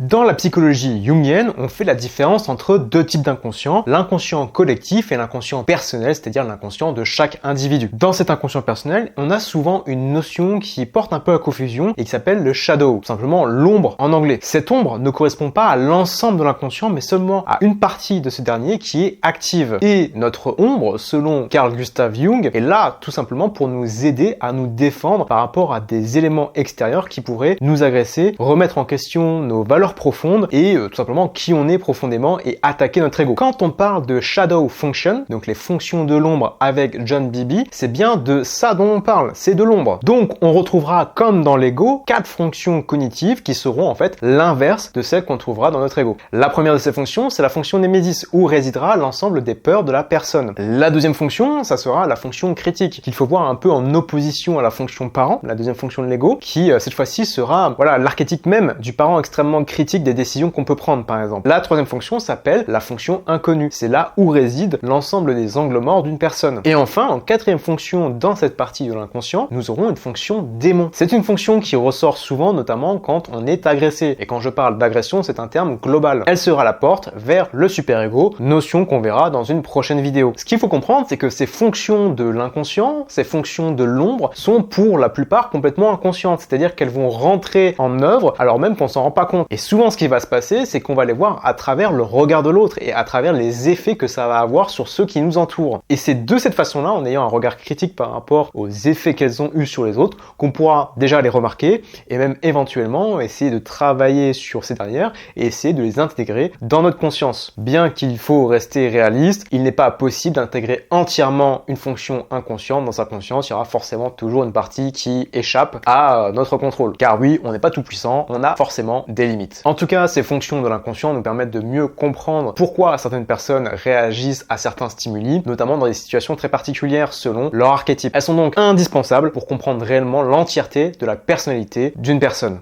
Dans la psychologie jungienne, on fait la différence entre deux types d'inconscients, l'inconscient collectif et l'inconscient personnel, c'est-à-dire l'inconscient de chaque individu. Dans cet inconscient personnel, on a souvent une notion qui porte un peu à confusion et qui s'appelle le shadow, tout simplement l'ombre en anglais. Cette ombre ne correspond pas à l'ensemble de l'inconscient, mais seulement à une partie de ce dernier qui est active. Et notre ombre, selon Carl Gustav Jung, est là tout simplement pour nous aider à nous défendre par rapport à des éléments extérieurs qui pourraient nous agresser, remettre en question nos valeurs profondes et tout simplement qui on est profondément et attaquer notre ego. Quand on parle de shadow function, donc les fonctions de l'ombre avec John Bowlby, c'est bien de ça dont on parle, c'est de l'ombre. Donc on retrouvera comme dans l'ego 4 fonctions cognitives qui seront en fait l'inverse de celles qu'on trouvera dans notre ego. La première de ces fonctions, c'est la fonction némésis où résidera l'ensemble des peurs de la personne. La deuxième fonction, ça sera la fonction critique qu'il faut voir un peu en opposition à la fonction parent, la deuxième fonction de l'ego qui cette fois-ci sera l'archétype même du parent extrêmement critique des décisions qu'on peut prendre par exemple. La troisième fonction s'appelle la fonction inconnue. C'est là où réside l'ensemble des angles morts d'une personne. Et enfin, en quatrième fonction dans cette partie de l'inconscient, nous aurons une fonction démon. C'est une fonction qui ressort souvent notamment quand on est agressé. Et quand je parle d'agression, c'est un terme global. Elle sera la porte vers le super-ego, notion qu'on verra dans une prochaine vidéo. Ce qu'il faut comprendre, c'est que ces fonctions de l'inconscient, ces fonctions de l'ombre, sont pour la plupart complètement inconscientes. C'est-à-dire qu'elles vont rentrer en œuvre alors même qu'on s'en rend pas compte. Et souvent, ce qui va se passer, c'est qu'on va les voir à travers le regard de l'autre et à travers les effets que ça va avoir sur ceux qui nous entourent. Et c'est de cette façon-là, en ayant un regard critique par rapport aux effets qu'elles ont eus sur les autres, qu'on pourra déjà les remarquer et même éventuellement essayer de travailler sur ces dernières et essayer de les intégrer dans notre conscience. Bien qu'il faut rester réaliste, il n'est pas possible d'intégrer entièrement une fonction inconsciente dans sa conscience. Il y aura forcément toujours une partie qui échappe à notre contrôle. Car oui, on n'est pas tout puissant, on a forcément des limites. En tout cas, ces fonctions de l'inconscient nous permettent de mieux comprendre pourquoi certaines personnes réagissent à certains stimuli, notamment dans des situations très particulières selon leur archétype. Elles sont donc indispensables pour comprendre réellement l'entièreté de la personnalité d'une personne.